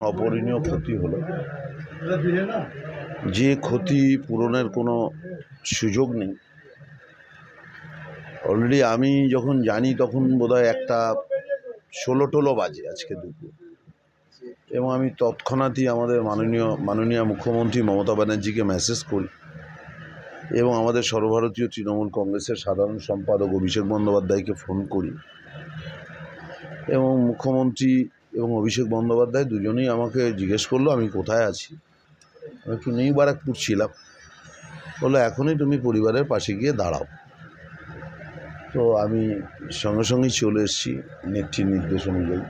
অপূরণীয় ক্ষতি হলো, যে ক্ষতি পূরণের কোনো সুযোগ নেই। অলরেডি আমি যখন জানি তখন বোধহয় 1:16 বাজে আজকে দুপুর, এবং আমি তৎক্ষণাৎই আমাদের মাননীয় মুখ্যমন্ত্রী মমতা ব্যানার্জিকে মেসেজ করি এবং আমাদের সর্বভারতীয় তৃণমূল কংগ্রেসের সাধারণ সম্পাদক অভিষেক বন্দ্যোপাধ্যায়কে ফোন করি, এবং মুখ্যমন্ত্রী এবং অভিষেক বন্দ্যোপাধ্যায় দুজনেই আমাকে জিজ্ঞেস করলো আমি কোথায় আছি। আমি একটু নিউ ব্যারাকপুর ছিলাম। বললো এখনই তুমি পরিবারের পাশে গিয়ে দাঁড়াও। তো আমি সঙ্গে সঙ্গেই চলে এসেছি নেত্রীর নির্দেশ অনুযায়ী।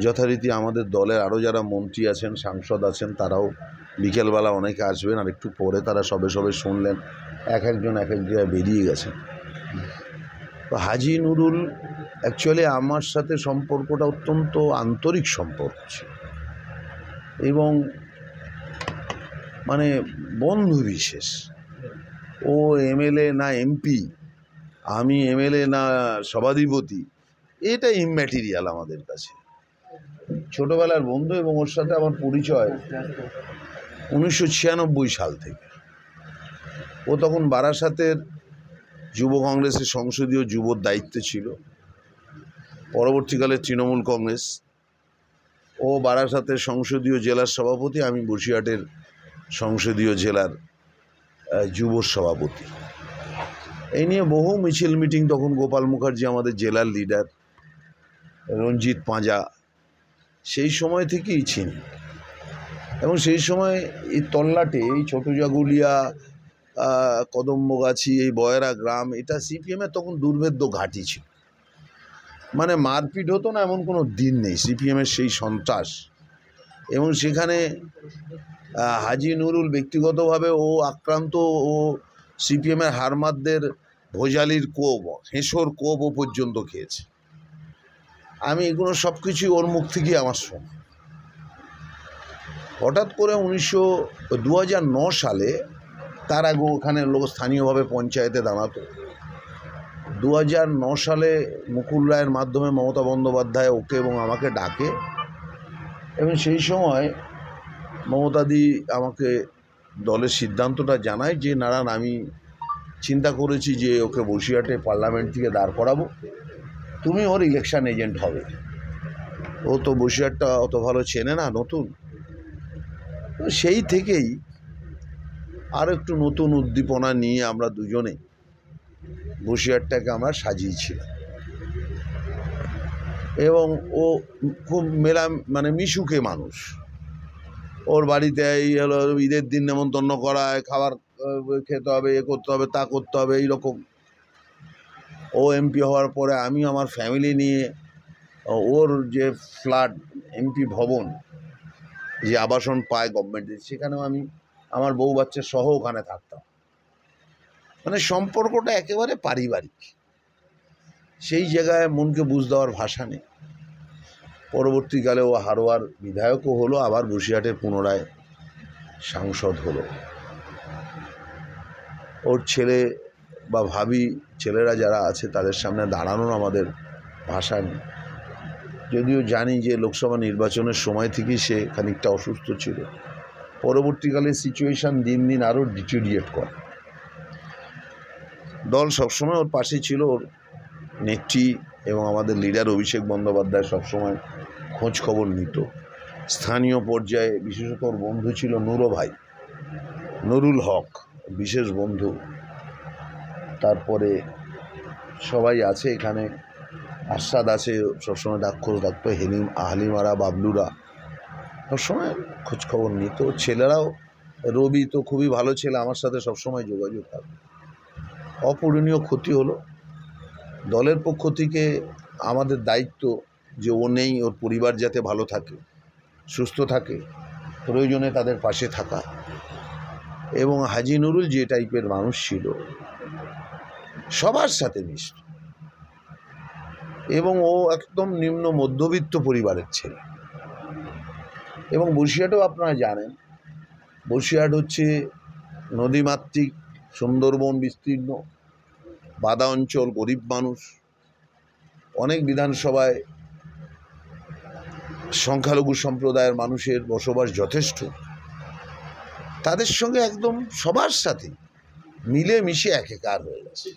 যথারীতি আমাদের দলের আরও যারা মন্ত্রী আছেন, সাংসদ আছেন, তারাও বিকেলবেলা অনেকে আসবেন, আর একটু পরে তারা সবে শুনলেন, একজন এক জায়গায় বেরিয়ে গেছেন। তো হাজি নুরুল অ্যাকচুয়ালি আমার সাথে সম্পর্কটা অত্যন্ত আন্তরিক সম্পর্ক ছিল, এবং মানে বন্ধু বিশেষ। ও এমএলএ না এমপি, আমি এমএলএ না সভাধিপতি, এটা ইম্যাটেরিয়াল আমাদের কাছে। ছোটবেলার বন্ধু, এবং ওর সাথে আমার পরিচয় 1996 সাল থেকে। ও তখন বারাসাতের যুব কংগ্রেসের সংসদীয় যুবর দায়িত্বে ছিল, পরবর্তীকালে তৃণমূল কংগ্রেস। ও বারাসাতের সংসদীয় জেলার সভাপতি, আমি বসিরহাটের সংসদীয় জেলার যুব সভাপতি। এই নিয়ে বহু মিছিল মিটিং, তখন গোপাল মুখার্জি আমাদের জেলার লিডার, রঞ্জিত পাঁজা, সেই সময় থেকেই চিনি। এবং সেই সময় এই তল্লাটে, এই ছোট জাগুলিয়া, কদম্বগাছি, এই বয়রা গ্রাম, এটা সিপিএমের তখন দুর্ভেদ্য ঘাঁটি ছিল। মানে মারপিট হতো না এমন কোনো দিন নেই, সিপিএমের সেই সন্ত্রাস। এবং সেখানে হাজি নুরুল ব্যক্তিগতভাবে ও আক্রান্ত, ও সিপিএমের হারমাদদের ভোজালির কোপ, হেঁসোর কোপ ও পর্যন্ত খেয়েছে। আমি এগুলো সব কিছুই ওর মুখ থেকেই আমার শোনা। হঠাৎ করে 2009 সালে, তার আগে ওখানে লোক স্থানীয়ভাবে পঞ্চায়েতে দাঁড়াতো। 2009 সালে মুকুল রায়ের মাধ্যমে মমতা বন্দ্যোপাধ্যায় ওকে এবং আমাকে ডাকে, এবং সেই সময় মমতাদি আমাকে দলের সিদ্ধান্তটা জানায় যে নারায়ণ, আমি চিন্তা করেছি যে ওকে বসিরহাটে পার্লামেন্ট থেকে দাঁড় করাবো, তুমি ওর ইলেকশন এজেন্ট হবে। ও তো বসিরহাটটা অত ভালো চেনে না, নতুন। সেই থেকেই আরও একটু নতুন উদ্দীপনা নিয়ে আমরা দুজনে বসিরহাটটাকে আমরা সাজিয়েছিলাম। এবং ও খুব মিশুকে মানুষ। ওর বাড়িতে এই হলো ঈদের দিন নেমন্তন্ন করায়, খাবার খেতে হবে, এ করতে হবে, তা করতে হবে, এইরকম। ও এমপি হওয়ার পরে আমি আমার ফ্যামিলি নিয়ে ওর যে ফ্ল্যাট, এমপি ভবন, যে আবাসন পায় গভর্নমেন্টের, সেখানেও আমি আমার বউ বাচ্চা সহ ওখানে থাকতাম। মানে সম্পর্কটা একেবারে পারিবারিক। সেই জায়গায় মনকে বুঝ দেওয়ার ভাষা নেই। পরবর্তীকালে ও হারোয়ার বিধায়কও হলো, আবার বসিরহাটে পুনরায় সাংসদ হলো। ওর ছেলে বা ভাবি, ছেলেরা যারা আছে, তাদের সামনে দাঁড়ানোর আমাদের ভাষা নেই। যদিও জানি যে লোকসভা নির্বাচনের সময় থেকেই সে খানিকটা অসুস্থ ছিল। পরবর্তীকালে সিচুয়েশান দিন দিন আরও ডিটেরিয়েট করে। দল সবসময় ওর পাশে ছিল। ওর নেত্রী এবং আমাদের লিডার অভিষেক বন্দ্যোপাধ্যায় সবসময় খোঁজ খবর নিত। স্থানীয় পর্যায়ে বিশেষত ওর বন্ধু ছিল নুরুল হক, বিশেষ বন্ধু। তারপরে সবাই আছে এখানে, আশাদ আছে, সবসময় খোঁজ রাখতো, হালিমারা, বাবলুরা সবসময় খোঁজ খবর নিত। ছেলেরাও, রবি তো খুবই ভালো ছেলে, আমার সাথে সবসময় যোগাযোগ থাকতো। অপূরণীয় ক্ষতি হলো। দলের পক্ষ থেকে আমাদের দায়িত্ব যে ও নেই, ওর পরিবার যাতে ভালো থাকে, সুস্থ থাকে, প্রয়োজনে তাদের পাশে থাকা। এবং হাজি নুরুল যে টাইপের মানুষ ছিল, সবার সাথে মিশত, এবং ও একদম নিম্ন মধ্যবিত্ত পরিবারের ছেলে। এবং বসিরহাটেও আপনারা জানেন, বসিরহাট হচ্ছে নদীমাতৃক, সুন্দরবন বিস্তীর্ণ, বাদা অঞ্চল, গরিব মানুষ। অনেক বিধানসভায় সংখ্যালঘু সম্প্রদায়ের মানুষের বসবাস যথেষ্ট, তাদের সঙ্গে একদম সবার সাথে মিলেমিশে একাকার হয়ে গেছে।